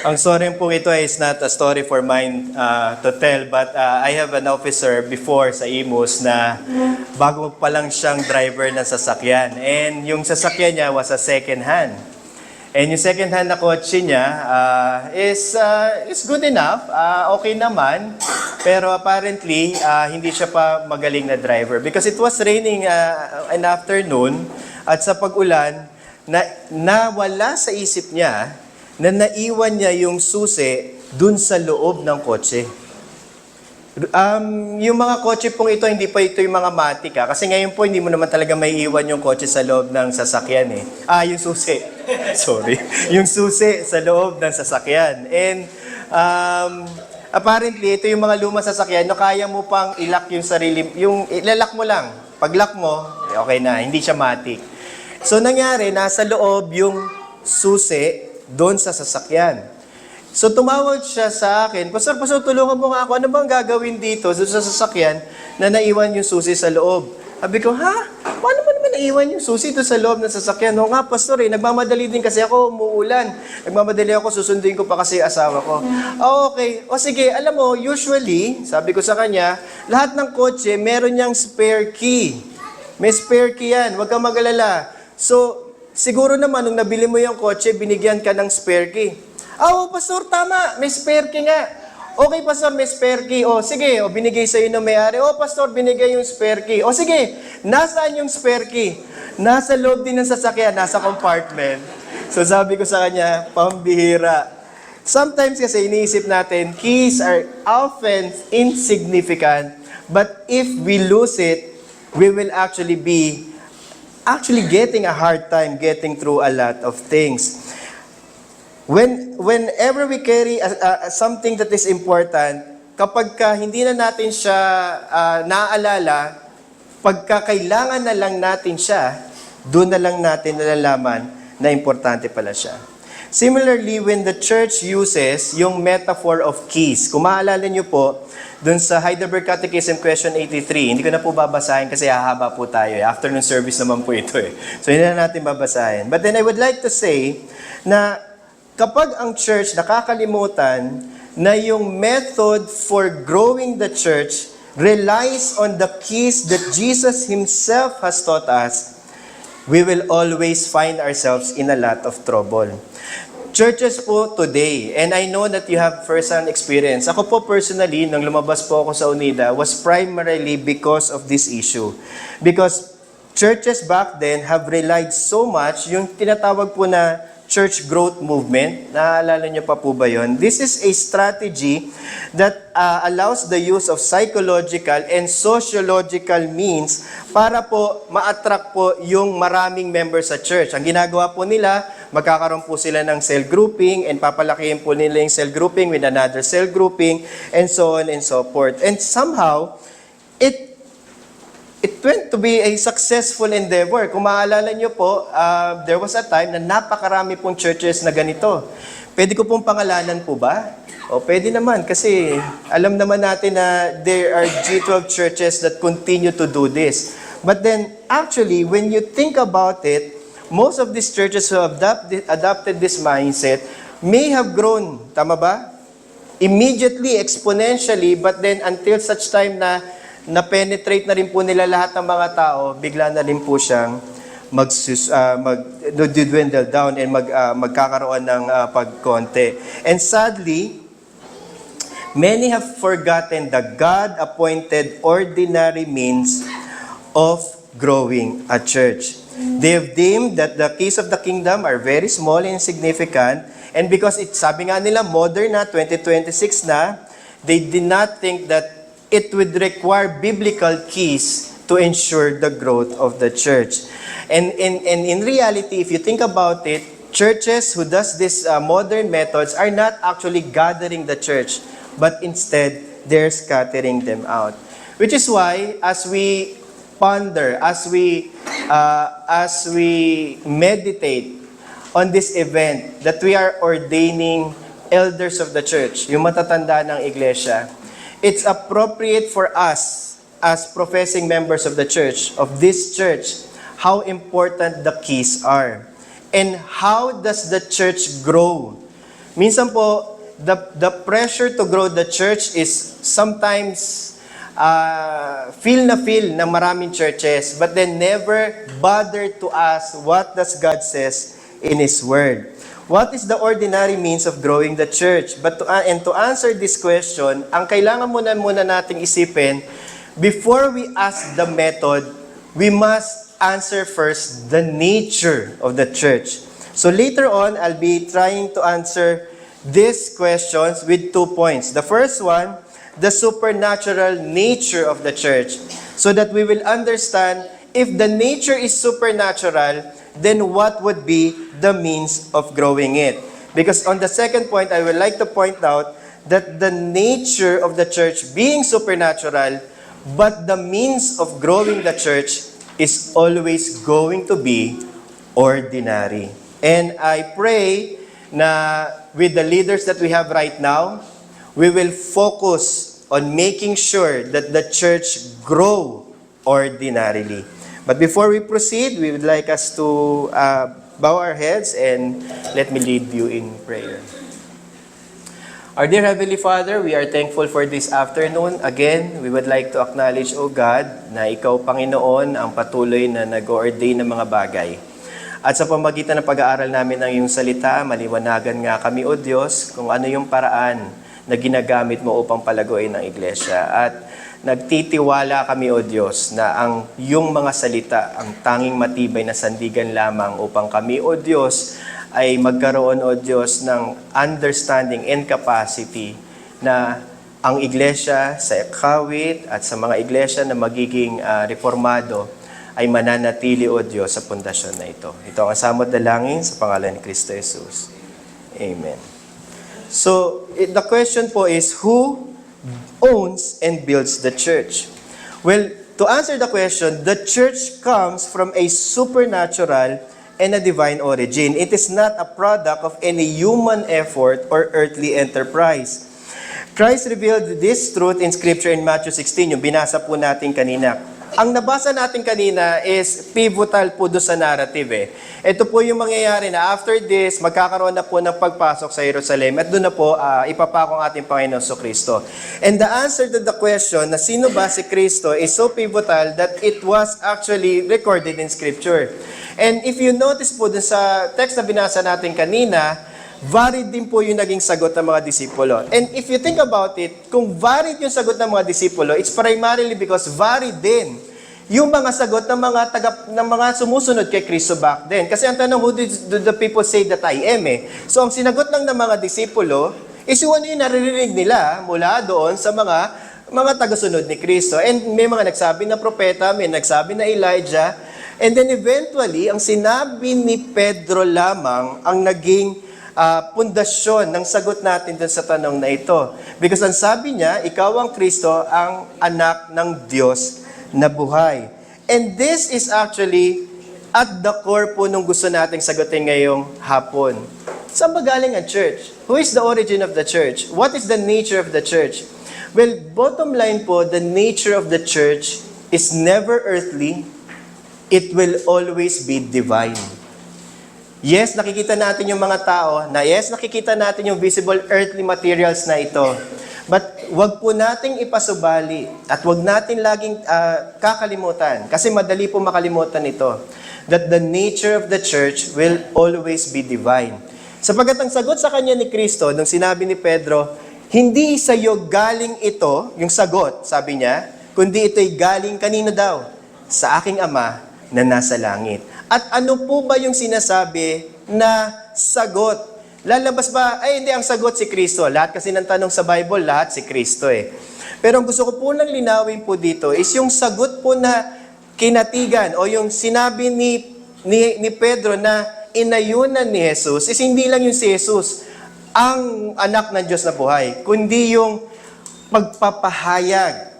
Ang story po ito is not a story for mine to tell, but I have an officer before sa Imus na bago pa lang siyang driver ng sasakyan. And yung sasakyan niya was a second hand. And yung second hand na kotse niya is good enough, okay naman, pero apparently hindi siya pa magaling na driver because it was raining an afternoon at sa pag-ulan, nawala sa isip niya na naiwan niya yung susi dun sa loob ng kotse. Yung mga kotse pong ito, hindi pa ito yung mga matic kasi ngayon po hindi mo naman talaga may iwan yung kotse sa loob ng sasakyan yung susi. Sorry. Yung susi sa loob ng sasakyan. And apparently, ito yung mga lumang sasakyan na kaya mo pang ilock yung sarili, yung ilalak mo lang. Pag lock mo, okay na, hindi siya matic. So nangyari, nasa loob yung susi doon sa sasakyan. So tumawag siya sa akin, Pastor, tulungan mo nga ako, ano bang gagawin dito sa sasakyan na naiwan yung susi sa loob? Sabi ko, paano mo naman naiwan yung susi doon sa loob ng sasakyan? O nga, Pastor, nagmamadali din kasi ako, umuulan. Nagmamadali ako, susunduin ko pa kasi asawa ko. Okay. O sige, alam mo, usually, sabi ko sa kanya, lahat ng kotse, meron niyang spare key. May spare key yan, huwag kang mag-alala. So, siguro naman, nung nabili mo yung kotse, binigyan ka ng spare key. Pastor, tama. May spare key nga. Okay, Pastor, may spare key. Sige. Binigay sa'yo ng may-ari. Pastor, binigay yung spare key. Sige. Nasaan yung spare key? Nasa loob din ng sasakyan. Nasa compartment. So, sabi ko sa kanya, pambihira. Sometimes kasi iniisip natin, keys are often insignificant. But if we lose it, we will actually be getting a hard time getting through a lot of things. Whenever we carry something that is important, kapag hindi na natin siya naaalala, pagka kailangan na lang natin siya, doon na lang natin nalalaman na importante pala siya. Similarly, when the church uses yung metaphor of keys, kung maalala nyo po, dun sa Heidelberg Catechism question 83, hindi ko na po babasahin kasi hahaba po tayo. Afternoon service naman po ito So hindi na natin babasahin. But then I would like to say na kapag ang church nakakalimutan na yung method for growing the church relies on the keys that Jesus Himself has taught us, we will always find ourselves in a lot of trouble. Churches po today, and I know that you have first-hand experience. Ako po personally, nung lumabas po ako sa UNIDA, was primarily because of this issue. Because churches back then have relied so much, yung tinatawag po na church growth movement, naalala niyo pa po ba yun? This is a strategy that allows the use of psychological and sociological means para po ma-attract po yung maraming members sa church. Ang ginagawa po nila, magkakaroon po sila ng cell grouping and papalakihin po nila yung cell grouping with another cell grouping and so on and so forth. And somehow, it went to be a successful endeavor. Kung maalala nyo po, there was a time na napakarami pong churches na ganito. Pwede ko pong pangalanan po ba? Pwede naman kasi alam naman natin na there are G12 churches that continue to do this. But then, actually, when you think about it, most of these churches who have adopted this mindset may have grown, tama ba? Immediately, exponentially, but then until such time na-penetrate na rin po nila lahat ng mga tao, bigla na rin po siyang mag-dwindle down and magkakaroon ng pagkonti. And sadly, many have forgotten the God-appointed ordinary means of growing a church. They have deemed that the keys of the kingdom are very small and insignificant, and because sabi nga nila, modern na, 2026 na, they did not think that it would require biblical keys to ensure the growth of the church. And in reality, if you think about it, churches who does this modern methods are not actually gathering the church, but instead, they're scattering them out. Which is why, as we ponder, as we meditate on this event, that we are ordaining elders of the church, yung matatanda ng iglesia, it's appropriate for us as professing members of the church, of this church, how important the keys are. And how does the church grow? Minsan po, the pressure to grow the church is sometimes feel ng maraming churches, but then never bother to ask what does God says in His Word. What is the ordinary means of growing the church? And to answer this question, ang kailangan muna nating isipin, before we ask the method, we must answer first the nature of the church. So later on, I'll be trying to answer these questions with 2 points. The first one, the supernatural nature of the church, so that we will understand if the nature is supernatural, then what would be the means of growing it? Because on the second point, I would like to point out that the nature of the church being supernatural, but the means of growing the church is always going to be ordinary. And I pray na with the leaders that we have right now, we will focus on making sure that the church grow ordinarily. But before we proceed, we would like us to bow our heads and let me lead you in prayer. Our dear Heavenly Father, we are thankful for this afternoon. Again, we would like to acknowledge, O God, na Ikaw, Panginoon, ang patuloy na nag-ordain ng mga bagay. At sa pamagitan ng pag-aaral namin ng iyong salita, maliwanagan nga kami, O Diyos, kung ano yung paraan na ginagamit mo upang palaguin ng iglesia. At nagtitiwala kami, O Diyos, na ang iyong mga salita, ang tanging matibay na sandigan lamang upang kami, O Diyos, ay magkaroon, O Diyos, ng understanding and capacity na ang iglesia sa Kawit at sa mga iglesia na magiging reformado ay mananatili, O Diyos, sa pundasyon na ito. Ito ang samot dalangin sa pangalan ni Kristo Jesus. Amen. So, the question po is, who owns and builds the church? Well, to answer the question, the church comes from a supernatural and a divine origin. It is not a product of any human effort or earthly enterprise. Christ revealed this truth in Scripture in Matthew 16, yung binasa po natin kanina. Ang nabasa natin kanina is pivotal po doon sa narrative eh. Ito po yung mangyayari na after this, magkakaroon na po ng pagpasok sa Jerusalem at doon na po ipapako ang ating Panginoon Kristo. And the answer to the question na sino ba si Kristo is so pivotal that it was actually recorded in Scripture. And if you notice po doon sa text na binasa natin kanina, varied din po yung naging sagot ng mga disipulo. And if you think about it, kung varied yung sagot ng mga disipulo, it's primarily because varied din yung mga sagot ng mga sumusunod kay Kristo back then. Kasi ang tanong, who do the people say that I am eh? So ang sinagot lang ng mga disipulo is yung ano yung naririnig nila mula doon sa mga tagasunod ni Kristo. And may mga nagsabi na propeta, may nagsabi na Elijah, and then eventually, ang sinabi ni Pedro lamang ang naging pundasyon ng sagot natin dun sa tanong na ito. Because ang sabi niya, ikaw ang Kristo, ang anak ng Diyos na buhay. And this is actually at the core po nung gusto nating sagutin ngayong hapon. Saan ba galing ang church? Who is the origin of the church? What is the nature of the church? Well, bottom line po, the nature of the church is never earthly. It will always be divine. Yes, nakikita natin yung mga tao, nakikita natin yung visible earthly materials na ito. But wag po nating ipasubali at wag natin laging kakalimutan, kasi madali po makalimutan ito, that the nature of the church will always be divine. Sapagkat ang sagot sa kanya ni Kristo, nung sinabi ni Pedro, hindi sa iyo galing ito, yung sagot, sabi niya, kundi ito'y galing kanino daw? Sa aking Ama na nasa langit. At ano po ba yung sinasabi na sagot? Lalabas ba? Ay, hindi, ang sagot si Kristo. Lahat kasi ng tanong sa Bible, lahat si Kristo eh. Pero ang gusto ko po nang linawin po dito is yung sagot po na kinatigan o yung sinabi ni Pedro na inayunan ni Jesus is hindi lang yung si Jesus, ang anak ng Diyos na buhay, kundi yung pagpapahayag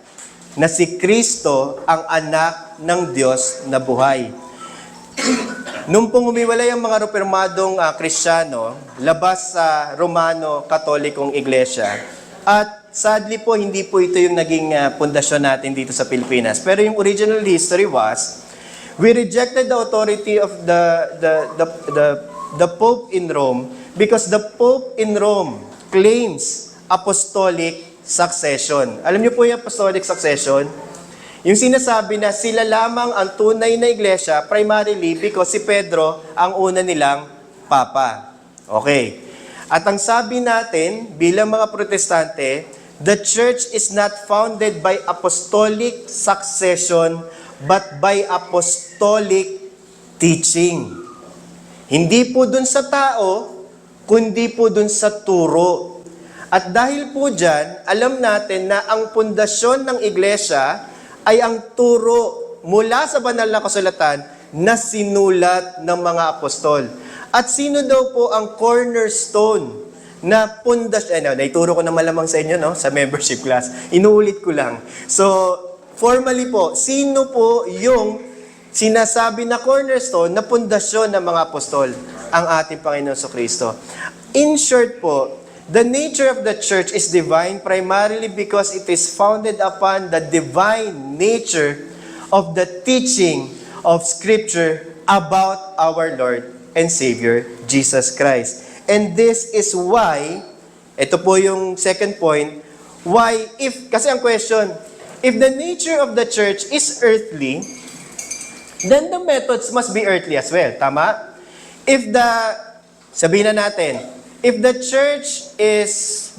na si Kristo ang anak ng Diyos na buhay. Nung pong humiwalay ang mga reformadong Kristiyano, labas sa Romano Katolikong Iglesia, at sadly po, hindi po ito yung naging pundasyon natin dito sa Pilipinas. Pero yung original history was, we rejected the authority of the Pope in Rome Because the Pope in Rome claims apostolic succession. Alam niyo po yung apostolic succession? Yung sinasabi na sila lamang ang tunay na iglesia, primarily because si Pedro ang una nilang papa. Okay. At ang sabi natin, bilang mga protestante, the church is not founded by apostolic succession, but by apostolic teaching. Hindi po dun sa tao, kundi po dun sa turo. At dahil po dyan, alam natin na ang pundasyon ng iglesia ay ang turo mula sa banal na kasulatan na sinulat ng mga apostol. At sino daw po ang cornerstone na pundasyon? Naituro ko na malamang sa inyo, no? Sa membership class. Inuulit ko lang. So, formally po, sino po yung sinasabi na cornerstone na pundasyon ng mga apostol? Ang ating Panginoon Kristo. In short po, the nature of the church is divine primarily because it is founded upon the divine nature of the teaching of Scripture about our Lord and Savior, Jesus Christ. And this is why, ito po yung second point, why kasi ang question, if the nature of the church is earthly, then the methods must be earthly as well. Tama? Sabihin na natin, if the church is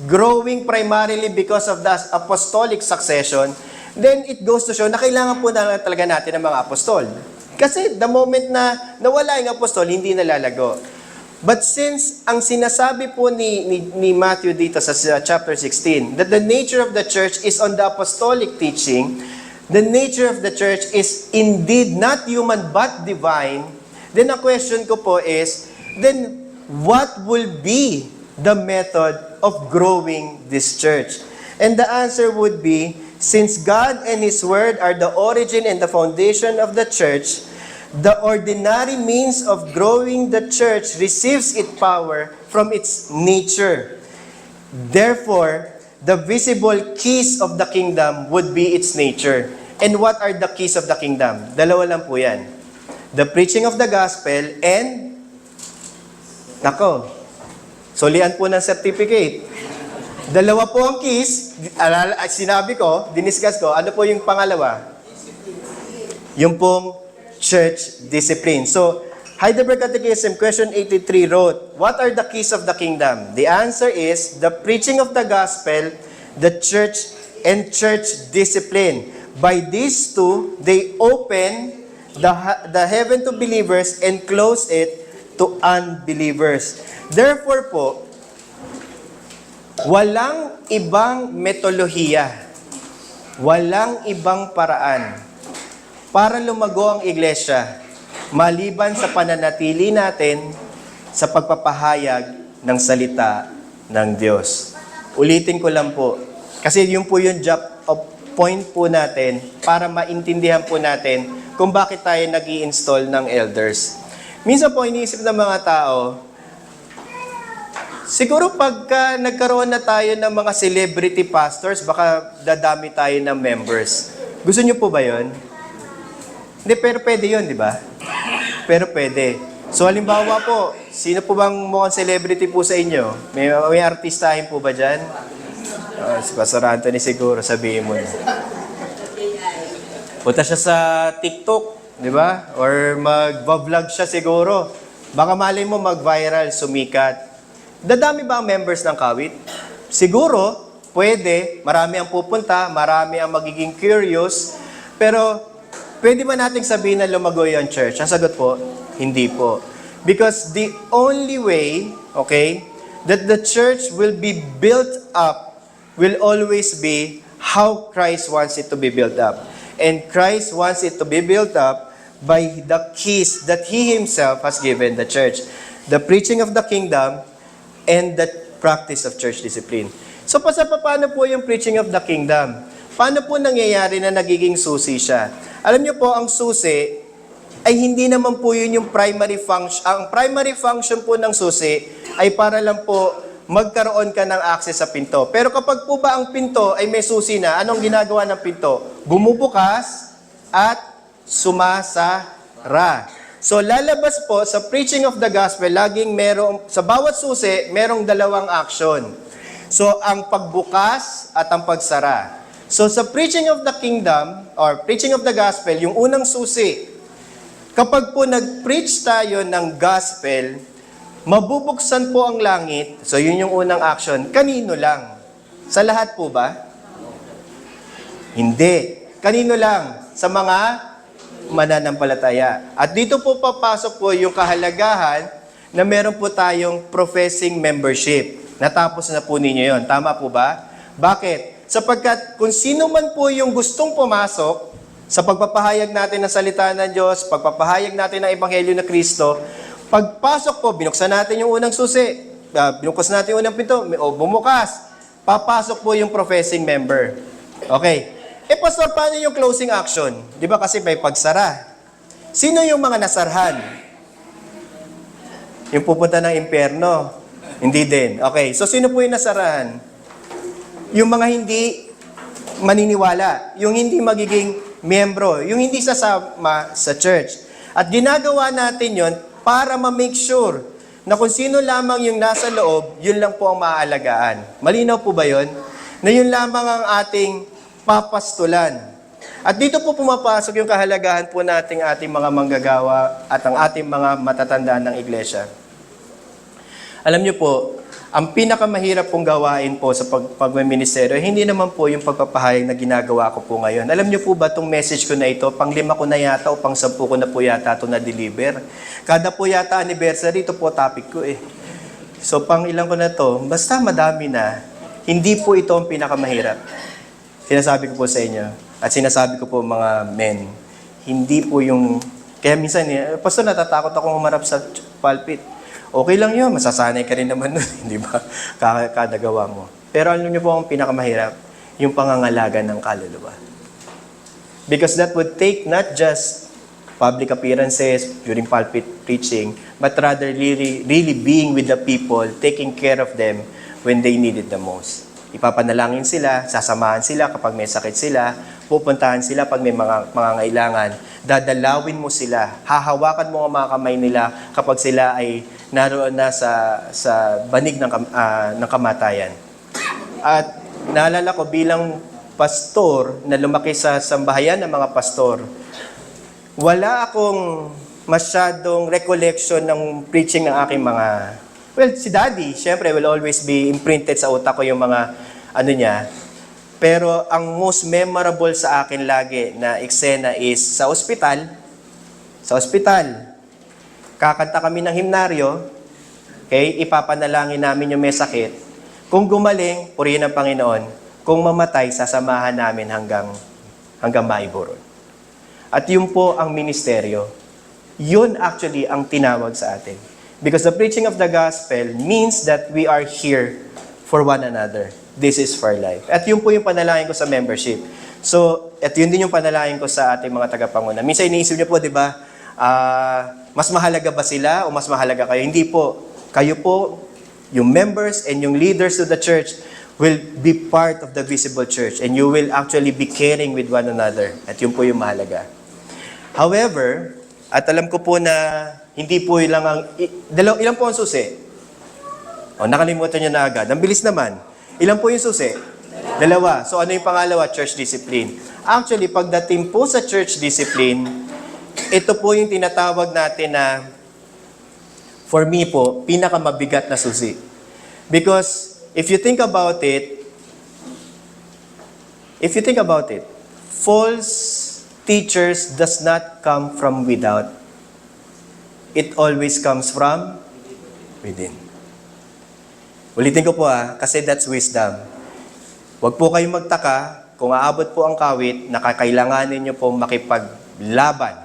growing primarily because of the apostolic succession, then it goes to show na kailangan po na talaga natin ng mga apostol. Kasi the moment na nawala yung apostol, hindi nalalago. But since ang sinasabi po ni Matthew dito sa chapter 16, that the nature of the church is on the apostolic teaching, the nature of the church is indeed not human but divine, then ang question ko po is, then what will be the method of growing this church? And the answer would be, since God and His Word are the origin and the foundation of the church, the ordinary means of growing the church receives its power from its nature. Therefore, the visible keys of the kingdom would be its nature. And what are the keys of the kingdom? Dalawa lang po yan. The preaching of the gospel and, solian po ng certificate. Dalawa po ang keys, sinabi ko, diniscuss ko, ano po yung pangalawa? Yung pong church discipline. So, Heidelberg Catechism, question 83 wrote, what are the keys of the kingdom? The answer is, the preaching of the gospel, the church, and church discipline. By these two, they open the heaven to believers and close it to unbelievers. Therefore po, walang ibang metodolohiya, walang ibang paraan para lumago ang iglesia maliban sa pananatili natin sa pagpapahayag ng salita ng Diyos. Ulitin ko lang po, kasi yun po yung point po natin para maintindihan po natin kung bakit tayo nag-i-install ng elders. Minsan po, iniisip ng mga tao, siguro pagka nagkaroon na tayo ng mga celebrity pastors, baka dadami tayo ng members. Gusto niyo po ba yun? Hindi, pero pwede yun, di ba? Pero pwede. So, halimbawa po, sino po bang mukhang celebrity po sa inyo? May artistahin po ba dyan? Si Pastor Anthony siguro, sabihin mo na. Punta siya sa TikTok, di ba? Or mag-vlog siya siguro. Baka malay mo mag-viral, sumikat. Dadami ba ang members ng Kawit? Siguro, pwede. Marami ang pupunta, marami ang magiging curious. Pero, pwede ba nating sabihin na lumago yung church? Ang sagot po, hindi po. Because the only way, that the church will be built up will always be how Christ wants it to be built up. And Christ wants it to be built up by the keys that He Himself has given the church. The preaching of the kingdom and the practice of church discipline. So, paano po yung preaching of the kingdom? Paano po nangyayari na nagiging susi siya? Alam niyo po, ang susi ay hindi naman po yun yung primary function. Ang primary function po ng susi ay para lang po magkaroon ka ng access sa pinto. Pero kapag po ba ang pinto ay may susi na, anong ginagawa ng pinto? Bumubukas at sumasara. So lalabas po sa preaching of the gospel, laging sa bawat susi, merong dalawang action. So ang pagbukas at ang pagsara. So sa preaching of the kingdom, or preaching of the gospel, yung unang susi, kapag po nag-preach tayo ng gospel, mabubuksan po ang langit. So yun yung unang action. Kanino lang? Sa lahat po ba? Hindi. Kanino lang? Sa mga mananampalataya. At dito po papasok po yung kahalagahan na meron po tayong professing membership. Natapos na po ninyo yon. Tama po ba? Bakit? Sapagkat kung sino man po yung gustong pumasok sa pagpapahayag natin ng salita ng Diyos, pagpapahayag natin ng Ebanghelyo na Kristo, pagpasok po, binuksan natin yung unang susi, binukas natin yung unang pinto, o bumukas, papasok po yung professing member. Okay. Pastor, paano yung closing action? Di ba kasi may pagsara? Sino yung mga nasarhan? Yung pupunta ng impyerno? Hindi din. Okay, so sino po yung nasarahan? Yung mga hindi maniniwala, yung hindi magiging miyembro, yung hindi sasama sa church. At ginagawa natin yon para ma-make sure na kung sino lamang yung nasa loob, yun lang po ang maaalagaan. Malinaw po ba yun? Na yun lamang ang ating papastulan. At dito po pumapasok yung kahalagahan po ating mga manggagawa at ang ating mga matatandaan ng iglesia. Alam niyo po, ang pinakamahirap pong gawain po sa pagministeryo, hindi naman po yung pagpapahayag na ginagawa ko po ngayon. Alam niyo po ba itong message ko na ito, pang-5 ko na yata o pang-10 ko na po yata ito na-deliver. Kada po yata anniversary, ito po topic ko eh. So pang-ilang ko na to, basta madami na, hindi po ito ang pinakamahirap. Sinasabi ko po sa inyo, at sinasabi ko po mga men, hindi po yung, kaya minsan, Pastor, natatakot akong humarap sa pulpit. Okay lang yun, masasanay ka rin naman nun, hindi ba? Kada gawa mo. Pero alam niyo po ang pinakamahirap, yung pangangalaga ng kaluluwa. Because that would take not just public appearances during pulpit preaching, but rather really being with the people, taking care of them when they need it the most. Ipapanalangin sila, sasamahan sila kapag may sakit sila, pupuntahan sila pag may mga ngailangan, dadalawin mo sila, hahawakan mo ang mga kamay nila kapag sila ay naroon na sa banig ng kamatayan. At naalala ko bilang pastor na lumaki sa sambahayan ng mga pastor, wala akong masyadong recollection ng preaching ng aking mga... Well, si Daddy, syempre, will always be imprinted sa utak ko yung mga niya. Pero ang most memorable sa akin lagi na eksena is sa ospital. Sa ospital, kakanta kami ng himnaryo, okay? Ipapanalangin namin yung may sakit. Kung gumaling, purihin ang Panginoon. Kung mamatay, sasamahan namin hanggang maiburon. At yun po ang ministeryo. Yun actually ang tinawag sa atin. Because the preaching of the gospel means that we are here for one another. This is for life. At yun po yung panalangin ko sa membership. So, at yun din yung panalangin ko sa ating mga tagapanguna. Minsan iniisip niyo po, di ba, mas mahalaga ba sila o mas mahalaga kayo? Hindi po. Kayo po, yung members and yung leaders of the church will be part of the visible church and you will actually be caring with one another. At yun po yung mahalaga. However, at alam ko po na hindi po ilang ilang po ang susi? O, nakalimutan nyo na agad. Ang bilis naman. Ilan po yung susi? 2. So, ano yung pangalawa? Church discipline. Actually, pagdating po sa church discipline, ito po yung tinatawag natin na, for me po, pinakamabigat na susi. Because, if you think about it, false teachers does not come from without. It always comes from within. Ulitin ko po kasi that's wisdom. Huwag po kayong magtaka kung aabot po ang kawit na kakailanganin nyo po makipaglaban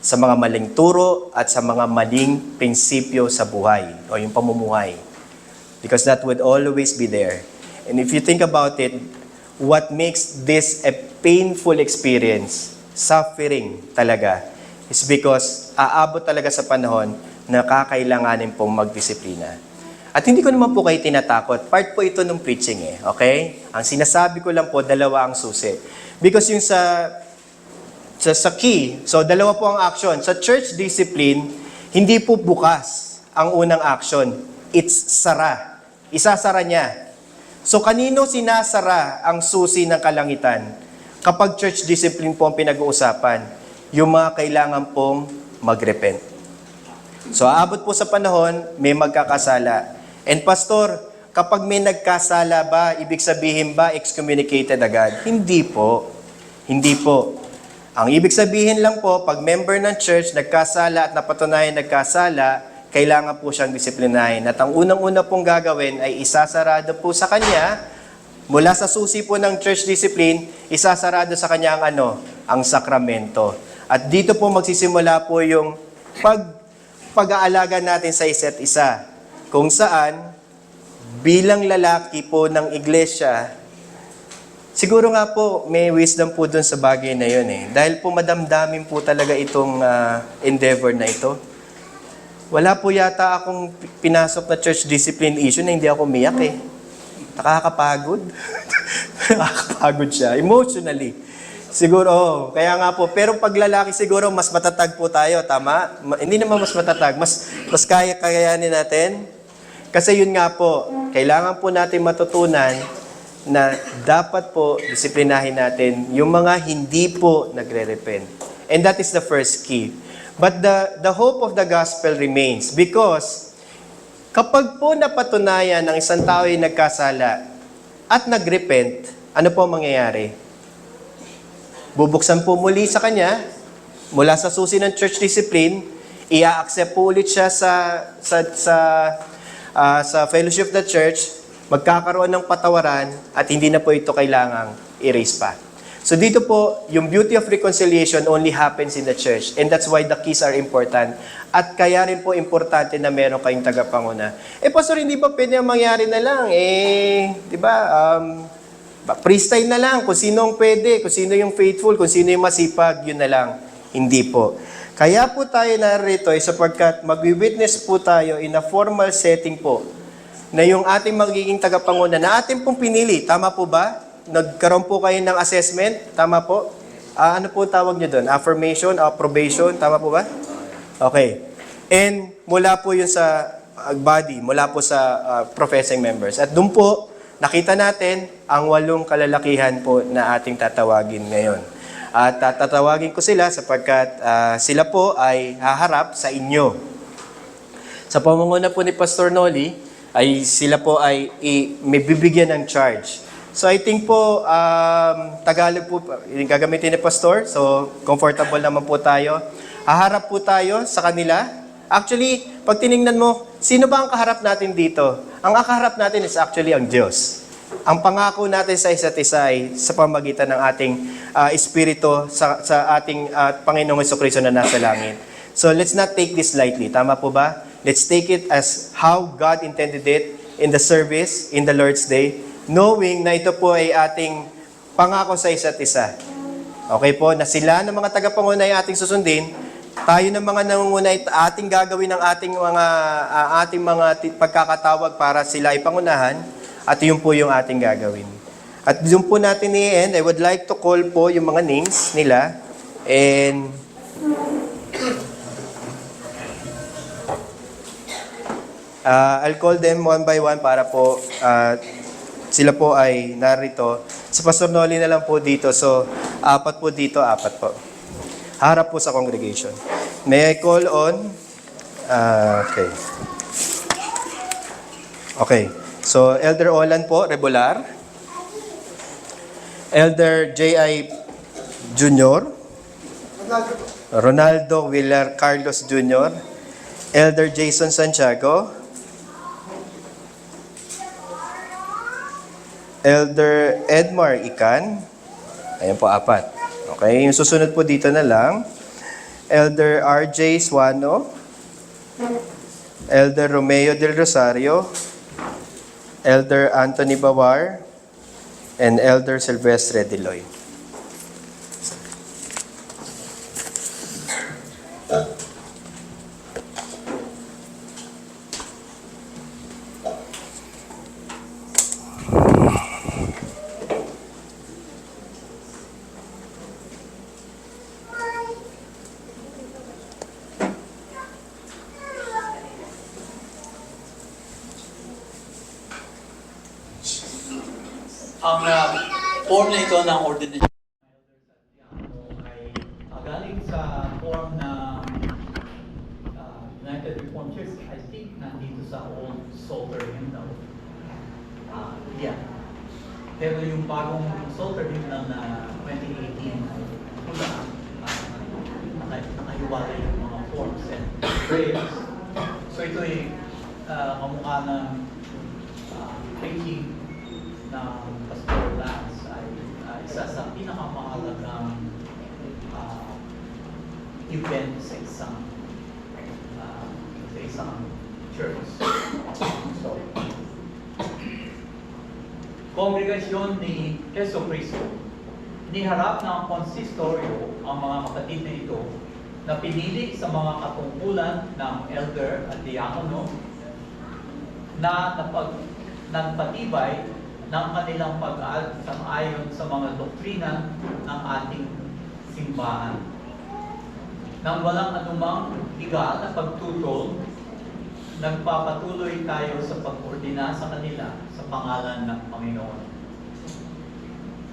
sa mga maling turo at sa mga maling prinsipyo sa buhay o yung pamumuhay. Because that would always be there. And if you think about it, what makes this a painful experience, suffering talaga, is because aabot talaga sa panahon na kakailanganin pong magdisiplina. At hindi ko naman po kayo tinatakot. Part po ito ng preaching okay? Ang sinasabi ko lang po, 2 ang susi. Because yung sa sa key. So, dalawa po ang action. Sa church discipline, hindi po bukas ang unang action. It's sara. Isasara niya. So, kanino sinasara ang susi ng kalangitan? Kapag church discipline po ang pinag-uusapan, yung mga kailangan pong mag-repent. So, aabot po sa panahon, may magkakasala. And pastor, kapag may nagkasala ba, ibig sabihin ba excommunicated agad? Hindi po. Hindi po. Ang ibig sabihin lang po, pag member ng church, nagkasala at napatunayan nagkasala, kailangan po siyang disiplinahin. At ang unang-una pong gagawin ay isasarado po sa kanya, mula sa susi po ng church discipline, isasarado sa kanya ang sakramento. At dito po magsisimula po yung pag-aalaga natin sa isa't isa. Kung saan, bilang lalaki po ng iglesia, siguro nga po may wisdom po dun sa bagay na yun eh. Dahil po madamdamin po talaga itong endeavor na ito. Wala po yata akong pinasok na church discipline issue na hindi ako umiyak eh. Nakakapagod. Nakakapagod siya. Emotionally. Siguro, kaya nga po. Pero pag lalaki siguro, mas matatag po tayo. Tama? Hindi naman mas matatag. Mas kaya-kayanin natin. Kasi yun nga po, kailangan po natin matutunan na dapat po disiplinahin natin yung mga hindi po nagre-repent. And that is the first key. But the hope of the gospel remains because kapag po napatunayan ng isang tao ay nagkasala at nagrepent, ano po mangyayari? Bubuksan po muli sa kanya, mula sa susi ng church discipline, i-accept po ulit siya sa fellowship of the church, magkakaroon ng patawaran at hindi na po ito kailangang erase pa. So dito po, yung beauty of reconciliation only happens in the church. And that's why the keys are important. At kaya rin po importante na meron kayong tagapanguna. Pastor, hindi ba pwede ang mangyari na lang? Di ba, freestyle na lang, kung sino ang pwede, kung sino yung faithful, kung sino yung masipag, yun na lang. Hindi po. Kaya po tayo narito ay sapagkat mag-witness po tayo in a formal setting po na yung ating magiging tagapanguna na ating pong pinili. Tama po ba? Nagkaroon po kayo ng assessment? Tama po? Ano po tawag nyo doon? Affirmation, approbation? Tama po ba? Okay. And mula po yun sa body, mula po sa professing members. At doon po, nakita natin ang 8 kalalakihan po na ating tatawagin ngayon. At tatawagin ko sila sapagkat sila po ay haharap sa inyo. Sa pamumuno po ni Pastor Noli, ay sila po ay may bibigyan ng charge. So I think po, Tagalog po, yung gagamitin ni Pastor, so comfortable naman po tayo. Haharap po tayo sa kanila. Actually, pag tinignan mo, sino ba ang kaharap natin dito? Ang kaharap natin is actually ang Diyos. Ang pangako natin sa isa't isa ay sa pamagitan ng ating espiritu sa ating Panginoong Jesucristo na nasa langit. So let's not take this lightly. Tama po ba? Let's take it as how God intended it in the service, in the Lord's Day, knowing na ito po ay ating pangako sa isa't isa. Okay po? Na sila ng mga tagapanguna ay ating susundin, tayo ng mga nangunguna ay ating gagawin ng ating mga pagkakatawag para sila ay pangunahan, at yun po yung ating gagawin. At yun po natin i-end, I would like to call po yung mga names nila, and I'll call them one by one para po sila po ay narito. Si Pastor Noli na lang po dito. So, 4 po dito, 4 po. Harap po sa congregation. May I call on? Okay. Okay. So, Elder Olan po, Regular. Elder J.I. Jr. Ronaldo Villar Carlos Jr. Elder Jason Santiago. Elder Edmar Ican. Ayan po, 4. Okay, yung susunod po dito na lang. Elder R.J. Suano. Elder Romeo del Rosario. Elder Anthony Bawar. And Elder Silvestre Deloy. Ang form na ito ng ordination ay galing sa form ng United Reformed Church. I think nandito sa old Psalter hymnal. Yeah. Pero yung bagong Psalter hymnal na 2018, wala. Nakahiwalay yung mga forms and prayers. So ito ay kamukha ng preaching ng Pastor Lance ay isa sa pinakamahalagang event sa isang church. So, kongregasyon ni Jesu Cristo, niharap ng konsistoryo ang mga kapatid na ito na pinili sa mga katungkulan ng elder at diakono na nagpatibay ng kanilang pag-ayon sa mga doktrina ng ating simbahan. Nang walang anumang higa na pagtutol, nagpapatuloy tayo sa pag-ordina sa kanila sa pangalan ng Panginoon.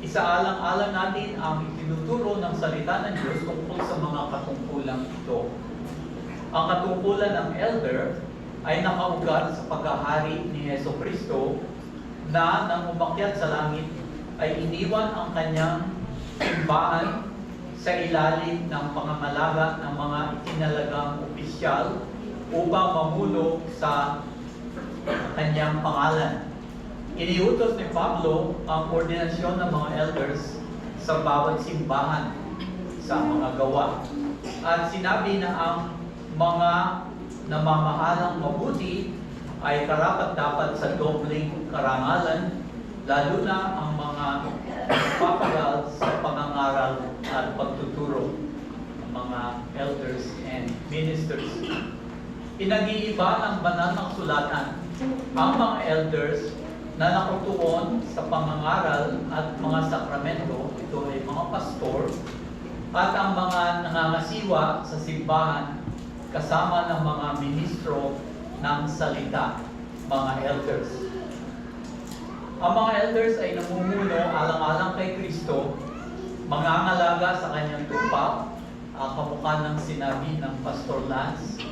Isaalang-alang natin ang itinuturo ng salita ng Diyos tungkol sa mga katungkulang ito. Ang katungkulan ng elder ay nakaugat sa paghahari ni Hesus Kristo na nang umakyat sa langit ay iniwan ang kanyang simbahan sa ilalim ng pangangalaga ng mga itinalagang opisyal upang mamuno sa kanyang pangalan. Iniutos ni Pablo ang ordinasyon ng mga elders sa bawat simbahan sa mga gawa. At sinabi na ang mga namamahalang mabuti ay karapat-dapat sa dobling karangalan, lalo na ang mga papagal sa pangangaral at pagtuturo ng mga elders and ministers. Pinag-iiba ng banal ng sulatan ang mga elders na nakutuon sa pangangaral at mga sakramento, ito ay mga pastor, at ang mga nangangasiwa sa simbahan kasama ng mga ministro ng salita, mga elders. Ang mga elders ay namumuno alang-alang kay Kristo, mangangalaga sa kanyang tupa, kamukha ng sinabi ng Pastor Lance,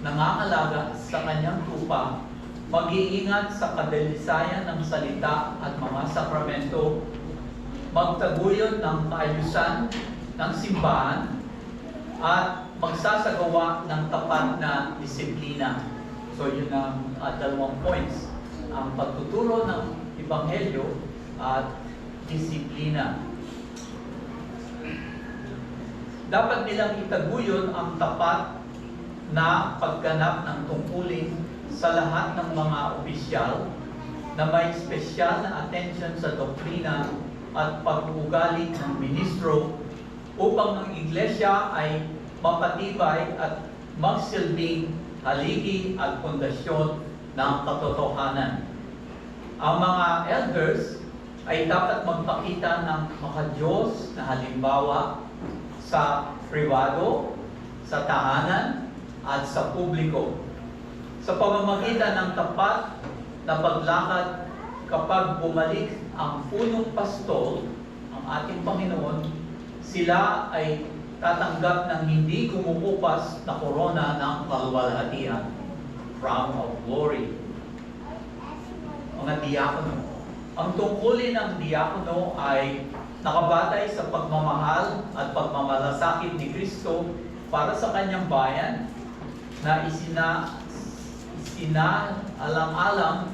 nangangalaga sa kanyang tupa, mag-iingat sa kadalisayan ng salita at mga sakramento, magtaguyod ng kaayusan ng simbahan, at magsasagawa ng tapat na disiplina. So yun ang dalawang points, ang pagtuturo ng Ebanghelyo at disiplina. Dapat nilang itaguyod ang tapat na pagganap ng tungkulin sa lahat ng mga opisyal na may espesyal na atensyon sa doktrina at pag-uugali ng ministro upang ang iglesia ay mapatibay at magsilbing haligi at pundasyon ng katotohanan. Ang mga elders ay dapat magpakita ng makadiyos na halimbawa sa privado, sa tahanan, at sa publiko. Sa pamamagitan ng tapat na paglakad kapag bumalik ang punong pastol, ang ating Panginoon, sila ay tatanggap ng hindi kumukupas na korona ng kaluwalhatian, crown of glory. Mga diakono. Ang tungkulin ng diakono ay nakabatay sa pagmamahal at pagmamalasakit ni Kristo para sa kanyang bayan na isinaalang-alang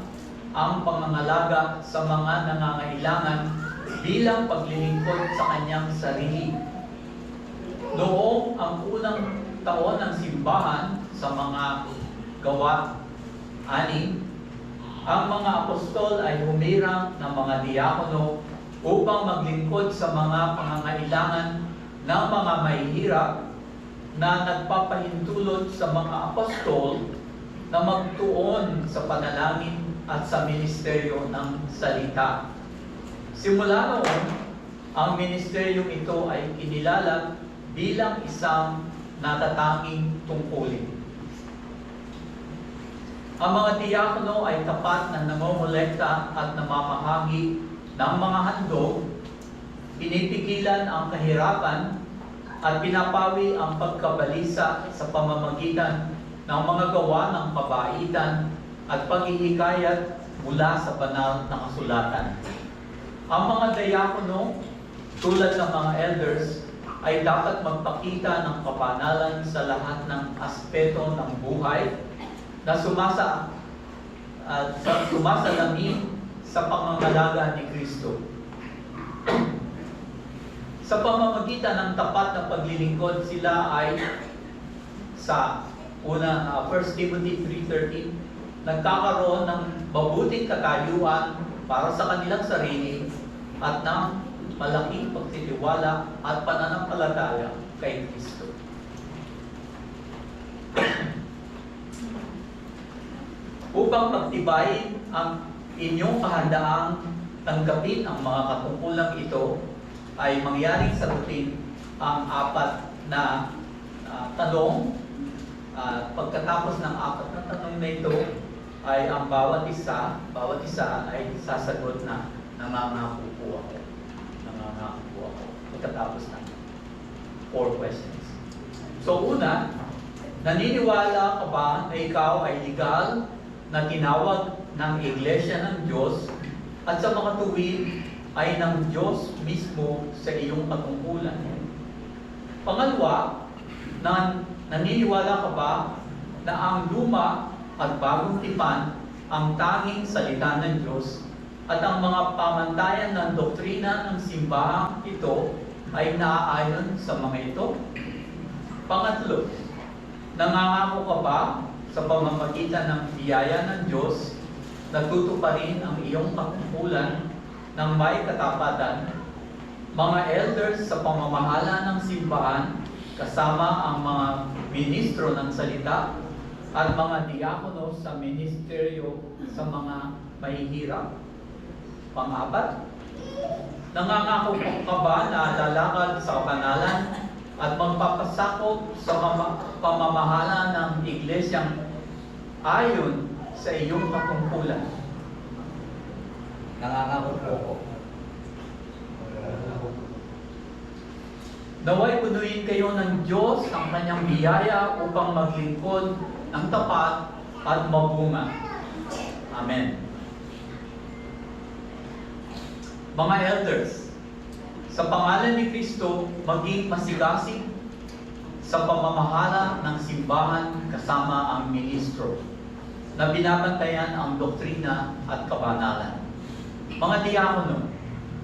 ang pangangalaga sa mga nangangailangan bilang paglilingkod sa kanyang sarili. Noong ang unang taon ng simbahan sa mga gawa 6, ang mga apostol ay humirang ng mga diakono upang maglingkod sa mga pangangailangan ng mga mahihirap na nagpapahintulot sa mga apostol na magtuon sa panalangin at sa ministeryo ng salita. Simula noon, ang ministeryong ito ay kinilala bilang isang natatanging tungkulin. Ang mga diakono ay tapat na namomolekta at namamahagi ng mga handog, pinipigilan ang kahirapan at pinapawi ang pagkabalisa sa pamamagitan ng mga gawa ng kabaitan at paghihikayat mula sa banal na kasulatan. Ang mga diakono, tulad ng mga elders, ay dapat magpakita ng kapanalan sa lahat ng aspeto ng buhay na sumasalamin sa pangangalaga ni Kristo. Sa pamamagitan ng tapat na paglilingkod, sila ay sa 1 Timothy 3:13, nagkakaroon ng mabuting katayuan para sa kanilang sarili at ng malaking pagtitiwala at pananampalataya kay Kristo. Upang pagtibayin ang inyong kahandaang tanggapin ang mga katungkulang ito, ay mangyaring sagutin ang apat na tanong. Pagkatapos ng apat na tanong na ito, ay ang bawat isa ay sasagot na nangangako po ako. Nangangako po ako. Pagkatapos ng 4 questions. So una, naniniwala ka ba na ikaw ay legal na tinawag ng Iglesia ng Diyos at sa mga tuwid ay ng Diyos mismo sa iyong katungkulan? Pangalawa, naniniwala ka ba na ang luma at bagong tipan ang tanging salita ng Diyos at ang mga pamantayan ng doktrina ng simbahang ito ay naaayon sa mga ito? Pangatlo, nangangako ka ba sa pamamagitan ng biyaya ng Diyos na tutuparin ang iyong katungkulan ng may katapatan, mga elders sa pamamahala ng simbahan, kasama ang mga ministro ng salita, at mga diakono sa ministeryo sa mga mahihirap? Pang-apat, nangangako ka ba na lalakad sa kabanalan at magpapasakop sa pamamahala ng iglesyang ayon sa iyong katungkulan? Nangangako po ako. Naway punuin kayo ng Diyos ang kanyang biyaya upang maglingkod ng tapat at mabunga. Amen. Mga elders, sa pangalan ni Kristo, maging masigasig sa pamamahala ng simbahan kasama ang ministro na binabantayan ang doktrina at kabanalan. Mga diakono,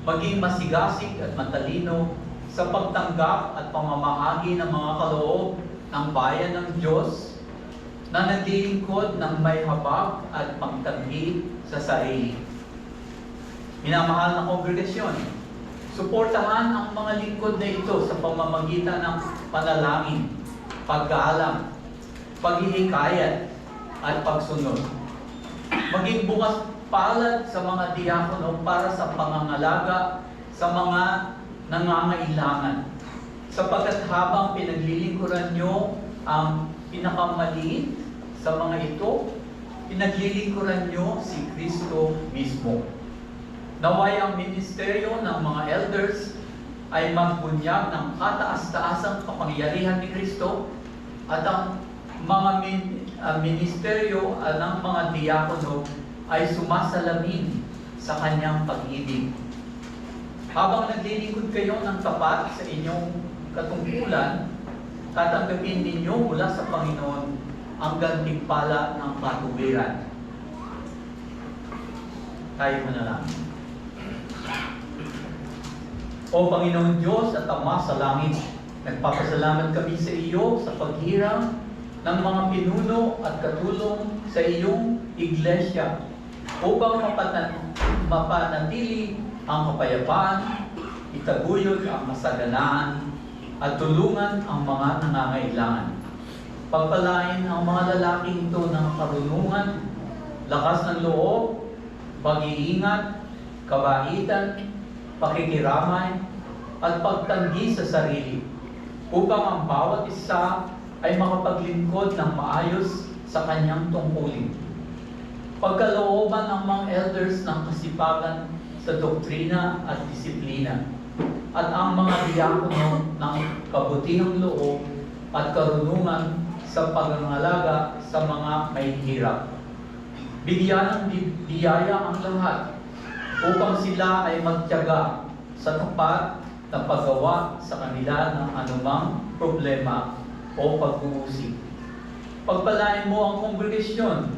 maging masigasig at matalino sa pagtanggap at pamamahagi ng mga kaloob ng bayan ng Diyos na naglilingkod ng may habag at pagtanggi sa sarili. Minamahal na kongregasyon, suportahan ang mga lingkod na ito sa pamamagitan ng panalangin, paggalang, paghihikayat, at pagsunod. Maging bukas palad sa mga diakono para sa pangangalaga sa mga nangangailangan, sapagkat habang pinaglilingkuran nyo ang pinakamaliit sa mga ito, pinaglilingkuran nyo si Kristo mismo. Naway ang ministeryo ng mga elders ay magbunyag ng kataas-taasang kapangyarihan ni Kristo at ang mga ministeryo ng mga diakono ay sumasalamin sa kanyang pag-ibig. Habang naglilingkod kayo ng tapat sa inyong katungkulan, tatanggapin ninyo mula sa Panginoon ang gantimpala ng katuwiran. Tayo mo na lang. O Panginoon Diyos at Ama sa langit, nagpapasalamat kami sa iyo sa paghiram ng mga pinuno at katulong sa iyong iglesia upang mapanatili ang kapayapaan, itaguyod ang masaganaan, at tulungan ang mga nangangailangan. Pagpalain ang mga lalaking ito ng karunungan, lakas ng loob, pag-iingat, kabaitan, pakikiramay, at pagtanggi sa sarili, upang ang bawat isa ay makapaglingkod ng maayos sa kanyang tungkulin. Pagkalooban ng mga elders ng kasipagan sa doktrina at disiplina, at ang mga diakono ng kabutihang loob at karunungan sa pangangalaga sa mga mahihirap. Bigyan ng biyaya ang lahat upang sila ay magtiyaga sa tapat na paggawa sa kanila ng anumang problema o pag-uusig. Pagpalain mo ang kongregasyon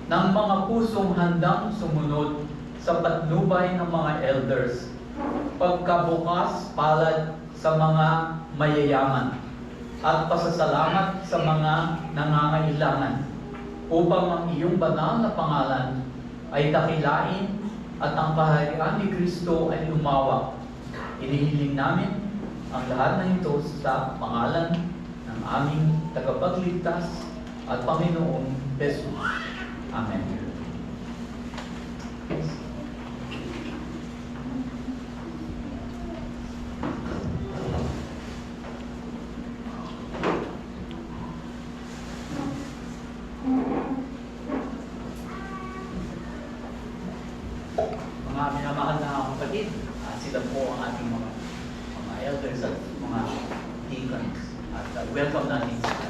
ng mga pusong handang sumunod sa patnubay ng mga elders, pagkabukas palad sa mga mayayaman, at pasasalamat sa mga nangangailangan, upang ang iyong banal na pangalan ay dakilain at ang kaharian ni Kristo ay lumawak. Inihiling namin ang lahat ng ito sa pangalan ng aming tagapagligtas at Panginoong Jesus. Amen. Mga minamahal na kapatid, sila po ang ating mga elders at mga deacons. At welcome natin sila.